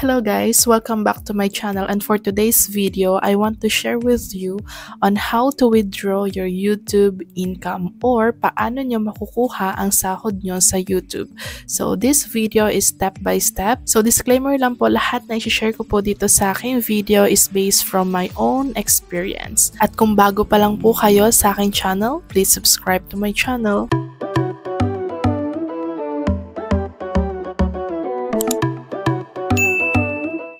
Hello guys, welcome back to my channel, and for today's video, I want to share with you on how to withdraw your YouTube income or paano nyo makukuha ang sahod nyo sa YouTube. So this video is step by step. So disclaimer lang po, lahat na i-share ko po dito sa aking video is based from my own experience. At kung bago pa lang po kayo sa aking channel, please subscribe to my channel.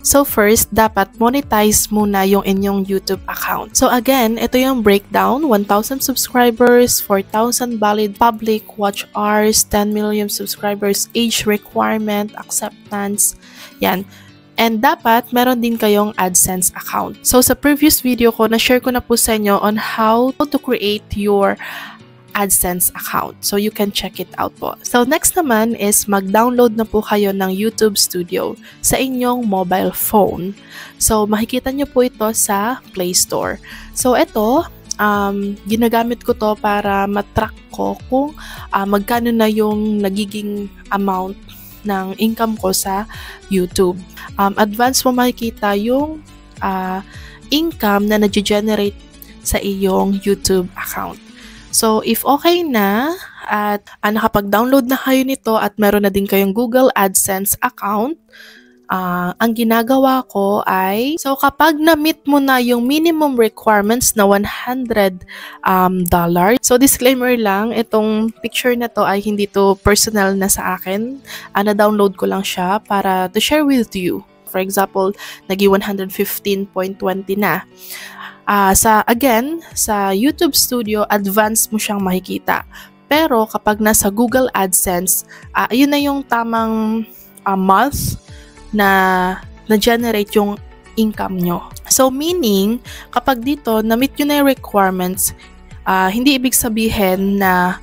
So first, dapat monetize muna yung inyong YouTube account. So again, ito yung breakdown: 1,000 subscribers, 4,000 valid public watch hours, 10 million subscribers, age requirement, acceptance, yan. And dapat meron din kayong AdSense account. So sa previous video ko, na-share ko na po sa inyo on how to create your AdSense account. So you can check it out po. So next naman is mag-download na po kayo ng YouTube Studio sa inyong mobile phone. So makikita nyo po ito sa Play Store. So ito, ginagamit ko to para matrack ko kung magkano na yung nagiging amount ng income ko sa YouTube. Advance mo makikita yung income na nag-generate sa iyong YouTube account. So, if okay na at nakapag-download na kayo nito at meron na din kayong Google AdSense account, ang ginagawa ko ay, so kapag na-meet mo na yung minimum requirements na $100, so disclaimer lang, itong picture na to ay hindi to personal na sa akin. Na-download ko lang siya para to share with you. For example, naging 115.20 na. Sa YouTube Studio, advance mo siyang makikita. Pero kapag nasa Google AdSense, yun na yung tamang month na na-generate yung income nyo. So meaning, kapag dito, na-meet nyo na yung requirements, hindi ibig sabihin na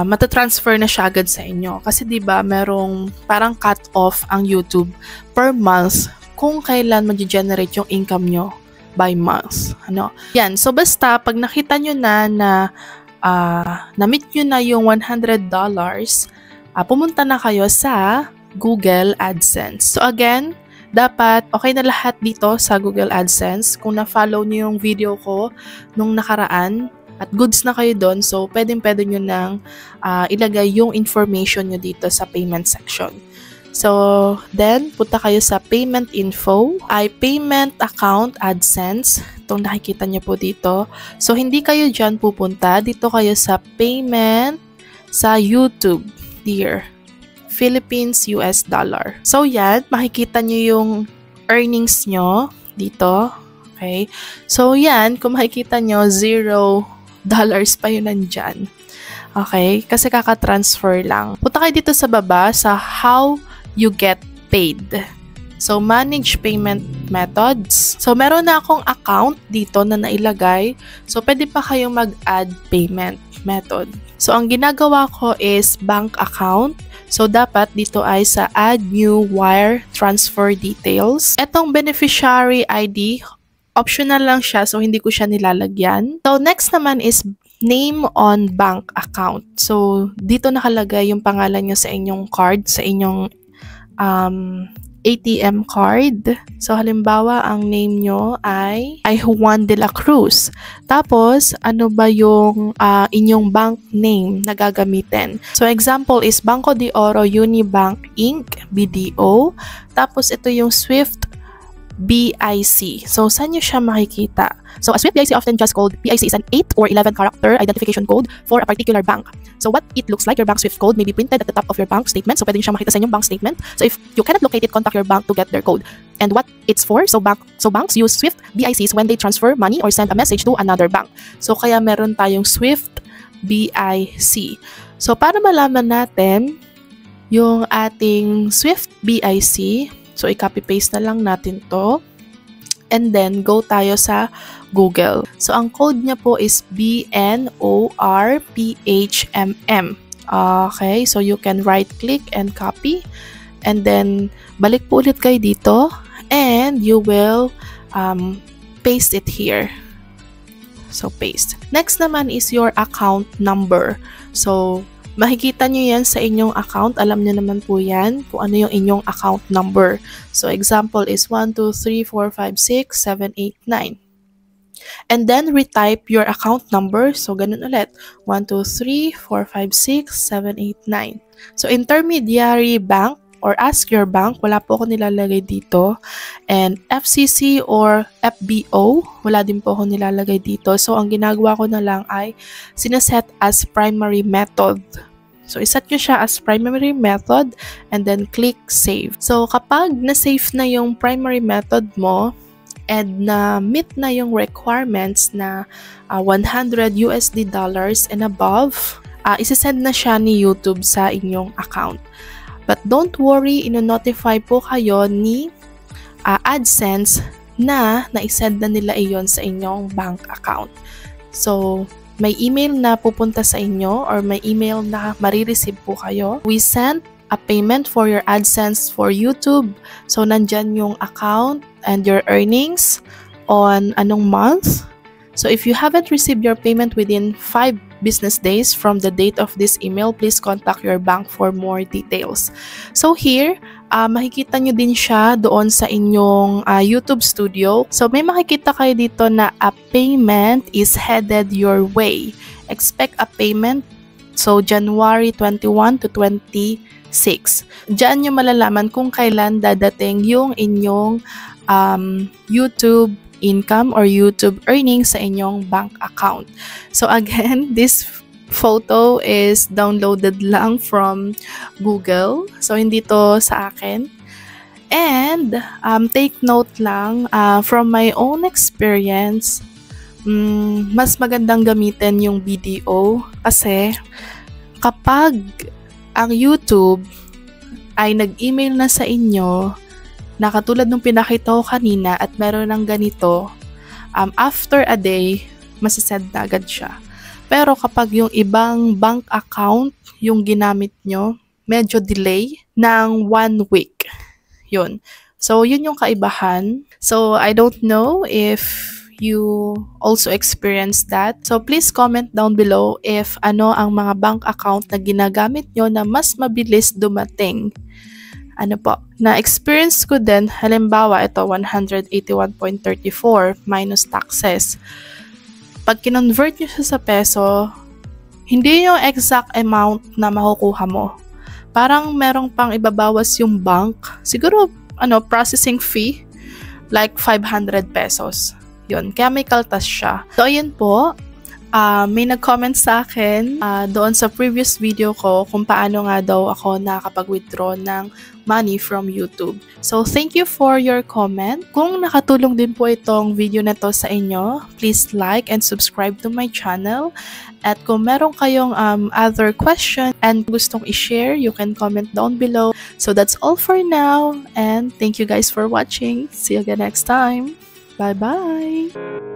matatransfer na siya agad sa inyo. Kasi diba, merong parang cut-off ang YouTube per month kung kailan mag-generate yung income nyo by month. Yan. So, basta, pag nakita nyo na na-meet nyo na yung $100, pumunta na kayo sa Google AdSense. So, again, dapat okay na lahat dito sa Google AdSense. Kung na-follow nyo yung video ko nung nakaraan at goods na kayo doon, so pwede nyo nang ilagay yung information nyo dito sa payment section. So, then, punta kayo sa payment info, ay payment account AdSense. Itong nakikita nyo po dito. So, hindi kayo dyan pupunta. Dito kayo sa payment sa YouTube. Here. Philippines US dollar. So, yan. Makikita nyo yung earnings nyo dito. Okay. So, yan. Kung makikita nyo, $0 pa yun nandyan. Okay. Kasi kaka-transfer lang. Punta kayo dito sa baba sa how you get paid. So, manage payment methods. So, meron na akong account dito na nailagay. So, pwede pa kayong mag-add payment method. So, ang ginagawa ko is bank account. So, dapat dito ay sa add new wire transfer details. Etong beneficiary ID, optional lang siya. So, hindi ko siya nilalagyan. So, next naman is name on bank account. So, dito nakalagay yung pangalan nyo sa inyong card, sa inyong ATM card. So, halimbawa, ang name nyo ay Juan de la Cruz. Tapos, ano ba yung inyong bank name na gagamitin? So, example is Banco de Oro Unibank Inc. BDO. Tapos, ito yung Swift BIC. So, saan nyo siya makikita? So, a Swift BIC, often just called BIC, is an 8 or 11 character identification code for a particular bank. So, what it looks like, your bank Swift code may be printed at the top of your bank statement. So, pwede nyo siya makita sa inyong bank statement. So, if you cannot locate it, contact your bank to get their code. And what it's for, so banks use Swift BICs when they transfer money or send a message to another bank. So, kaya meron tayong Swift BIC. So, para malaman natin yung ating Swift BIC, so, i-copy-paste na lang natin to. And then, go tayo sa Google. So, ang code niya po is BNORPHMM. Okay, so you can right-click and copy. And then, balik po ulit kayo dito. And you will paste it here. So, paste. Next naman is your account number. So, Makikita nyo yan sa inyong account. Alam nyo naman po yan kung ano yung inyong account number. So, example is 1, 2, 3, 4, 5, 6, 7, 8, 9. And then, retype your account number. So, ganun ulit. 1, 2, 3, 4, 5, 6, 7, 8, 9. So, intermediary bank or ask your bank, wala po ako nilalagay dito. And FCC or FBO, wala din po ako nilalagay dito. So, ang ginagawa ko na lang ay sinaset as primary method. So, iset nyo siya as primary method and then click save. So, kapag na-save na yung primary method mo and na-meet na yung requirements na $100 and above, isasend na siya ni YouTube sa inyong account. But don't worry, ino-notify po kayo ni AdSense na na-send na nila iyon sa inyong bank account. So, may email na pupunta sa inyo or may email na marireceive po kayo. We sent a payment for your AdSense for YouTube. So, nandyan yung account and your earnings on anong month. So, if you haven't received your payment within 5 business days from the date of this email, please contact your bank for more details. So, here, makikita nyo din siya doon sa inyong YouTube studio. So, may makikita kayo dito na a payment is headed your way. Expect a payment. So, January 21 to 26. Diyan nyo malalaman kung kailan dadating yung inyong YouTube income or YouTube earnings sa inyong bank account. So again, this photo is downloaded lang from Google. So hindi to sa akin. And take note lang, from my own experience, mas magandang gamitin yung video kasi kapag ang YouTube ay nag-email na sa inyo na katulad nung pinakita ko kanina at meron ng ganito, after a day, masasend na agad siya. Pero kapag yung ibang bank account yung ginamit nyo, medyo delay ng 1 week. Yun. So, yun yung kaibahan. So, I don't know if you also experience that. So, please comment down below if ano ang mga bank account na ginagamit nyo na mas mabilis dumating. Ano po, na-experience ko din, halimbawa, ito, 181.34 minus taxes. Pag kinonvert nyo siya sa peso, hindi yung exact amount na makukuha mo. Parang merong pang ibabawas yung bank. Siguro, processing fee, like 500 pesos. Yun, kaya may kaltas siya. So, ayun po. May nag-comment sa akin doon sa previous video ko kung paano nga daw ako nakakapag-withdraw ng money from YouTube. So, thank you for your comment. Kung nakatulong din po itong video na to sa inyo, please like and subscribe to my channel. At kung meron kayong other question and gustong i-share, you can comment down below. So, that's all for now. And thank you guys for watching. See you again next time. Bye-bye!